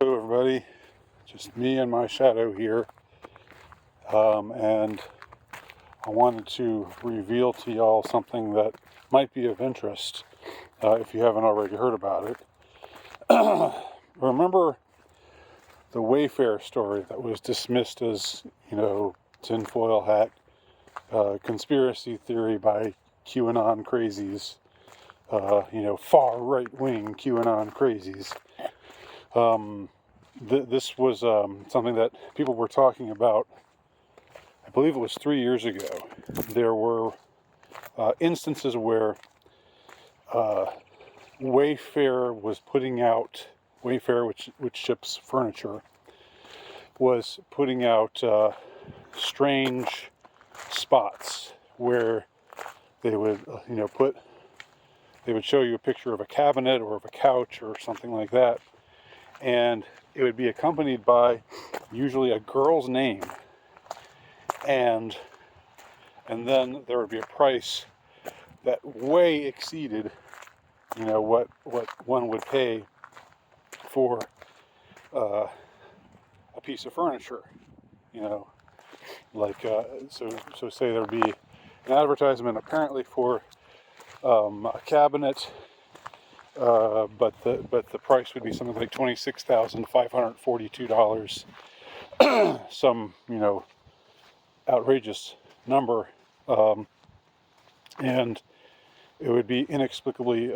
Hello everybody, just me and my shadow here, and I wanted to reveal to y'all something that might be of interest if you haven't already heard about it. Remember the Wayfair story that was dismissed as, tinfoil hat, conspiracy theory by QAnon crazies, far right-wing QAnon crazies. This was something that people were talking about, I believe it was 3 years ago. There were instances where Wayfair was putting out, Wayfair, which ships furniture, was putting out strange spots where they would, they would show you a picture of a cabinet or of a couch or something like that, and it would be accompanied by usually a girl's name, and then there would be a price that way exceeded, what one would pay for a piece of furniture. So say there would be an advertisement apparently for a cabinet. But the price would be something like $26,542, some outrageous number, and it would be inexplicably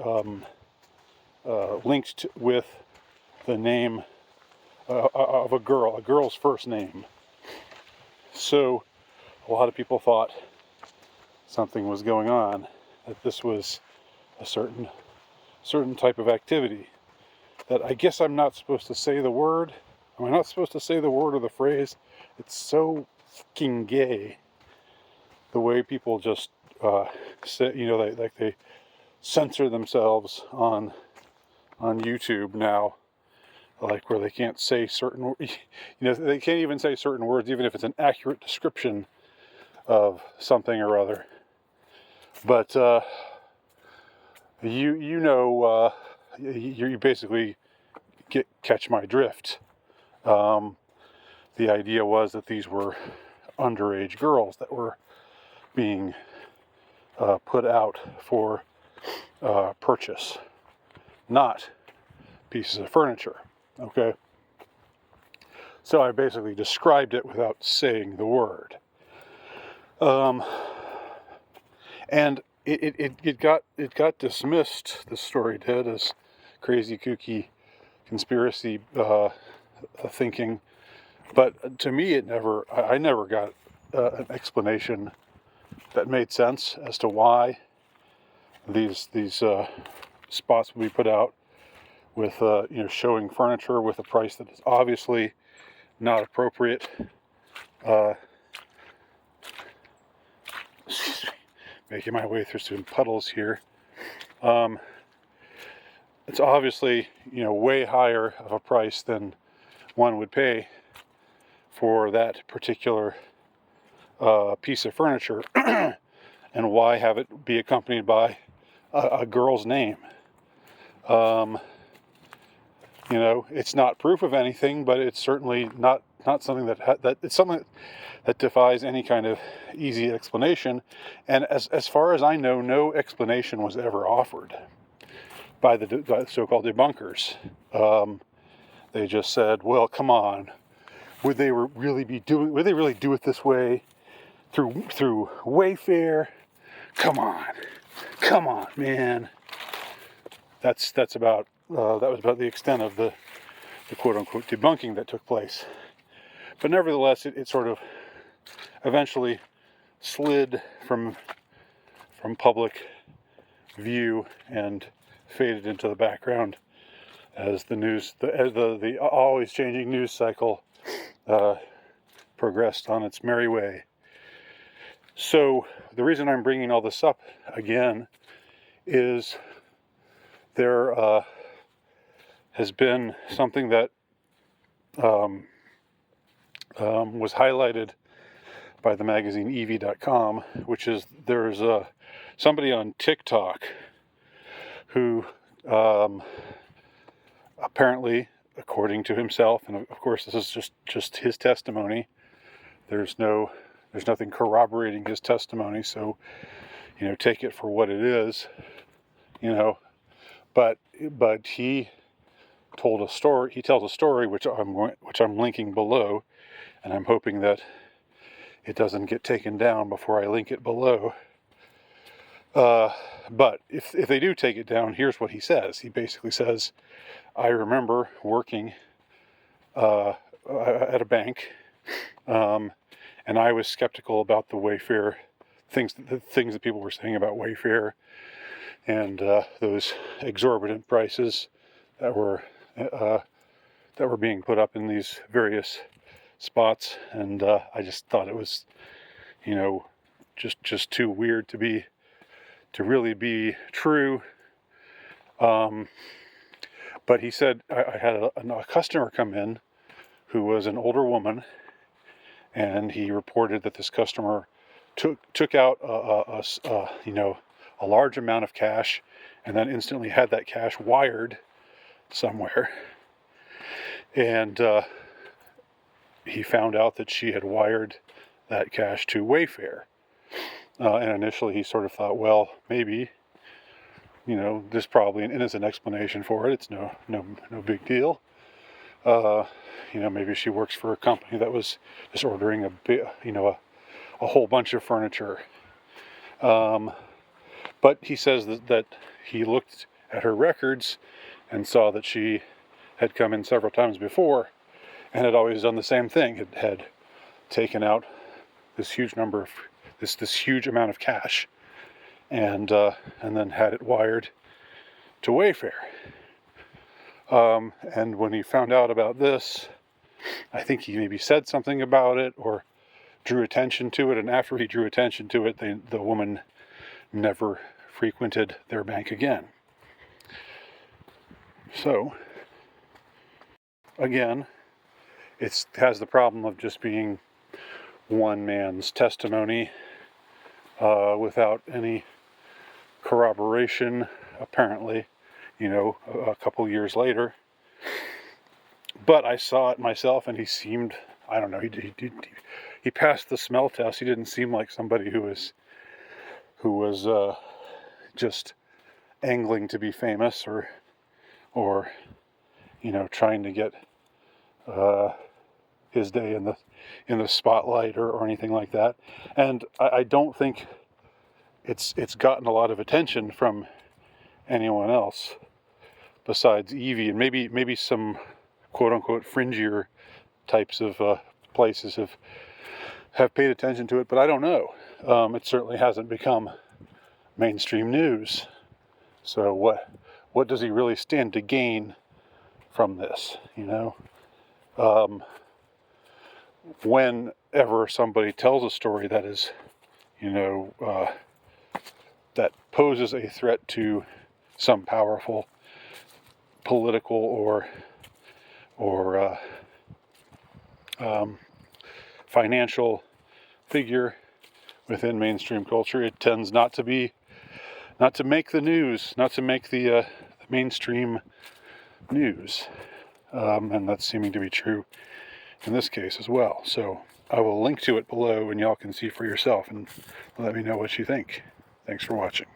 linked with the name of a girl's first name. So a lot of people thought something was going on, that this was a certain type of activity, that I guess I'm not supposed to say the word. Am I not supposed to say the word or the phrase? It's so fucking gay the way people just say, they censor themselves on YouTube now, like where they can't say certain, they can't even say certain words, even if it's an accurate description of something or other. But you basically catch my drift. The idea was that these were underage girls that were being put out for purchase, not pieces of furniture. Okay? So I basically described it without saying the word. And it got dismissed, the story did, as crazy, kooky conspiracy thinking. But to me, I never got an explanation that made sense as to why these spots would be put out with showing furniture with a price that is obviously not appropriate. Making my way through some puddles here. It's obviously way higher of a price than one would pay for that particular piece of furniture. And why have it be accompanied by a girl's name? It's not proof of anything, but it's certainly not something that it's something that defies any kind of easy explanation. And as far as I know, no explanation was ever offered by the so-called debunkers. They just said, "Well, come on, would they really do it this way through Wayfair? Come on, man." That was about the extent of the quote-unquote debunking that took place. But nevertheless, it sort of eventually slid from public view and faded into the background as the always changing news cycle progressed on its merry way. So the reason I'm bringing all this up again is there has been something that was highlighted by the magazine EV.com, which is there's somebody on TikTok who apparently according to himself, and of course this is just his testimony. There's nothing corroborating his testimony, so take it for what it is, But he told a story. He tells a story which I'm linking below, and I'm hoping that it doesn't get taken down before I link it below. But if they do take it down, here's what he says. He basically says, I remember working at a bank, and I was skeptical about the Wayfair the things that people were saying about Wayfair, and those exorbitant prices that were being put up in these various spots, and I just thought it was, just too weird to really be true. But he said I had a customer come in who was an older woman, and he reported that this customer took out a large amount of cash, and then instantly had that cash wired somewhere. And he found out that she had wired that cash to Wayfair. And initially he sort of thought, well, maybe, this probably, and as an explanation for it, it's no big deal. Maybe she works for a company that was just ordering a whole bunch of furniture. But he says that he looked at her records and saw that she had come in several times before and had always done the same thing. It had taken out this huge amount of cash, and then had it wired to Wayfair. And when he found out about this, I think he maybe said something about it or drew attention to it. And after he drew attention to it, the woman never frequented their bank again. So, again, it has the problem of just being one man's testimony without any corroboration, apparently, a couple years later. But I saw it myself, and he seemed, I don't know, he passed the smell test. He didn't seem like somebody who was just angling to be famous or trying to get his day in the spotlight or anything like that. And I don't think it's gotten a lot of attention from anyone else besides Evie, and maybe some quote unquote fringier types of places have paid attention to it, but I don't know. It certainly hasn't become mainstream news. So what does he really stand to gain from this? Whenever somebody tells a story that is, that poses a threat to some powerful political or financial figure within mainstream culture, it tends not to make the news, not to make the mainstream news, and that's seeming to be true in this case as well. So I will link to it below, and y'all can see for yourself and let me know what you think. Thanks for watching.